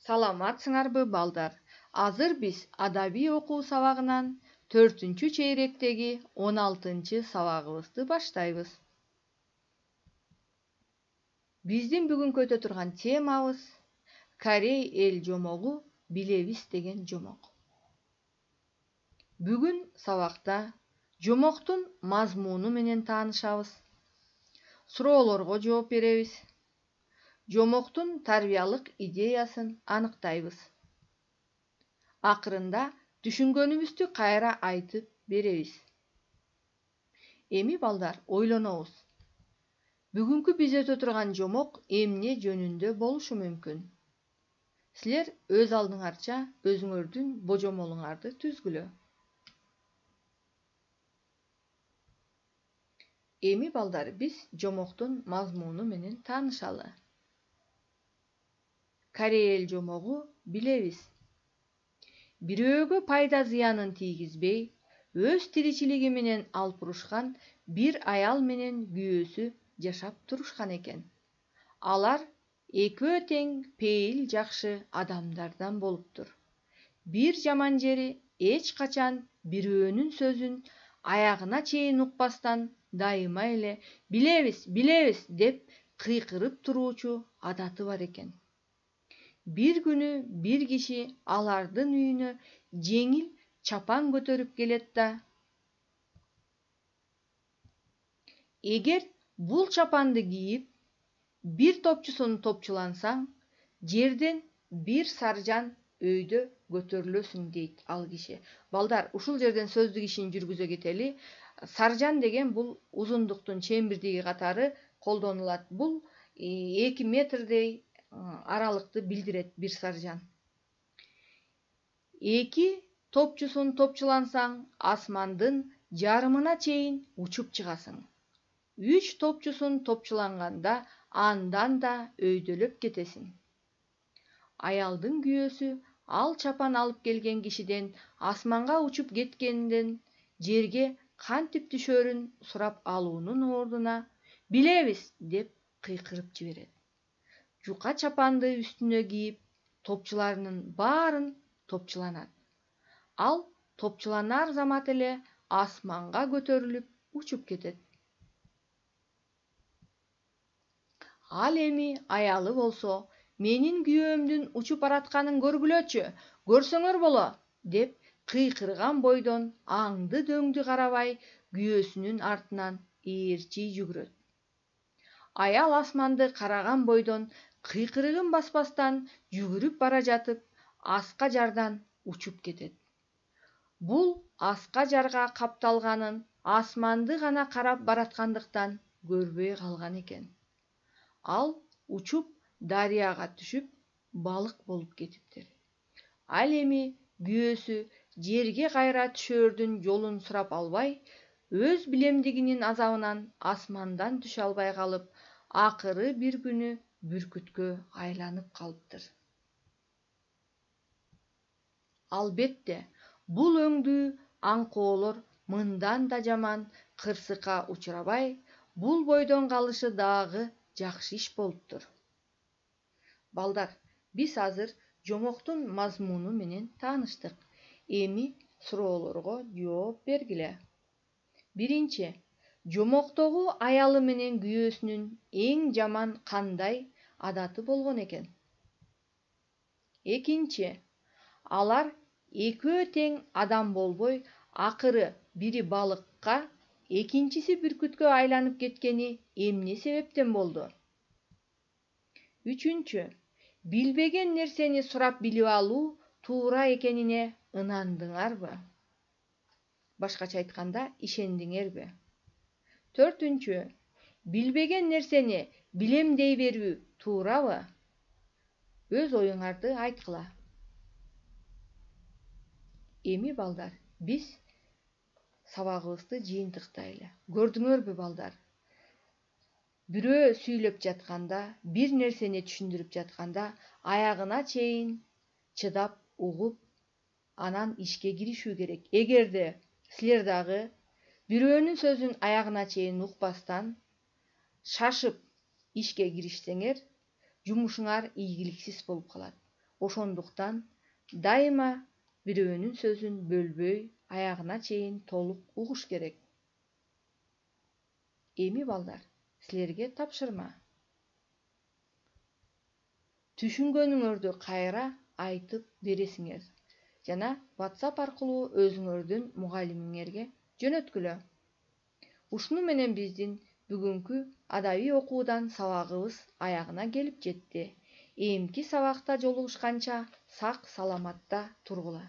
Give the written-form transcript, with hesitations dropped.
Саламатсыңарбы, балдар? Азыр биз адабий окуу сабагынан 4-чейректеги 16-сабагыбызды баштайбыз. Биздин бүгүнкү өтө турган темабыз Корей эл жомогу билебиз деген жомок. Бүгүн сабакта жомоктун мазмуну менен таанышабыз. Суроолорго жооп беребиз. Жомоктун тарбиялык идеясын аныктайбыз. Акырында түшүнгөнүбүздү кайра айтып беребиз. Эми балдар ойлонобуз. Бүгүнкү биз өтө турган жомок эмне жөнүндө болушу мүмкүн? Силер өз алдыңарча өзүңөрдүн божомолуңарды түзгүлө. Эми балдар биз жомоктун мазмуну менен таанышалы. Корей эл жомогу билебиз. Бирөөгө пайда зыянын тийгизбей, өз тиричилиги менен алпурушкан бир аял менен күйөөсү жашап турушкан экен. Алар экөө тең пейил жакшы адамдардан болуптур. Бир жаман жери эч качан бирөөнүн сөзүн аягына чейин укпастан дайыма эле билебиз, билебиз деп кыйкырып туруучу адаты бар экен. Бир күнү бир киши алардын үйүнө жеңил чапан көтөрүп келет да, эгер бул чапанды кийип бир топчусун топчулансаң, жерден бир саржан өйдө көтөрүлөсүң дейт ал киши. Балдар, ушул жерден сөздүк ишин жүргүзө кетели. Саржан деген бул узундуктун чембирдиги катары колдонулат. Бул 2 метрдей аралыкты билдирет бир саржан. 2 топчусун топчулансаң, асмандын жарымына чейин учуп чыгасың. 3 топчусун топчуланганда андан да өйдөлөп кетесиң. Аялдын күйөөсү ал чапан алып келген кишиден асманга учуп кеткенден жерге кантип түшөрүн сурап алуунун ордуна билебиз деп кыйкырып жиберет. Жука чапанды үстүнө кийип, топчуларынын баарын топчуланат. Ал топчуланар замат эле асманга көтөрүлүп учуп кетет. Ал эми аялы болсо, менин күйөөмдүн учуп баратканын көргүлөчү, көрсөңөр боло, деп кыйкырган бойдон аңды дөңдү карабай күйөөсүнүн артынан ээрчи жүгүрөт. Аял асманды караган бойдон кыйкырыгын баспастан жүгүрүп бара жатып, аска жардан учуп кетет. Бул аска жарга капталганын асманды гана карап бараткандыктан көрбөй калган экен. Ал учуп дарыяга түшүп, балык болуп кетиптир. Ал эми күйөөсү жерге кайра түшөөрдүн жолун сурап албай, өз билемдигинин азабынан асмандан түшө албай калып, акыры бир күнү бүркүткө айланып калыптыр. Албетте, бул өңдүү аңкоолор мындан да жаман кырсыкка учурабай, бул бойдон калышы дагы жакшы иш болуптур. Балдар, биз азыр жомоктун мазмуну менен тааныштык. Эми суроолорго жооп бергиле. Биринчи, жомоктогу аялы менен күйөөсүнүн эң жаман кандай адаты болгон экен? Экинчи, алар экөө тең адам болбой, акыры бири балыкка, экинчиси бүркүткө айланып кеткени эмне себептен болду? Үчүнчү, билбеген нерсени сурап билип алуу туура экенине ынандыңарбы? Башкача айтканда, ишендиңерби? Төртүнчү, билбеген нерсени билем дей берүү туурабы? Өз оюңарды айткыла. Эми балдар, биз сабагыбызды жыйынтыктайлы. Көрдүңөрбү балдар? Бирөө сүйлөп жатканда, бир нерсени түшүндүрүп жатканда, аягына чейин чыдап, угуп, анан ишке киришүү керек. Эгерде силер дагы бирөөнүн сөзүн аягына чейин укпастан, шашып ишке киришсеңер, жумушуңар ийгиликсиз болуп калат. Ошондуктан дайыма бирөөнүн сөзүн бөлбөй, аягына чейин толук угуш керек. Эми балдар, силерге тапшырма. Түшүнгөнүңөрдү кайра айтып бересиңер жана WhatsApp аркылуу өзүңөрдүн мугалимиңерге жөнөткүлө. Ушуну менен биздин бүгүнкү адабий окуудан сабагыбыз аягына келип жетти. Эмки сабакта жолугушканча сак саламатта тургула.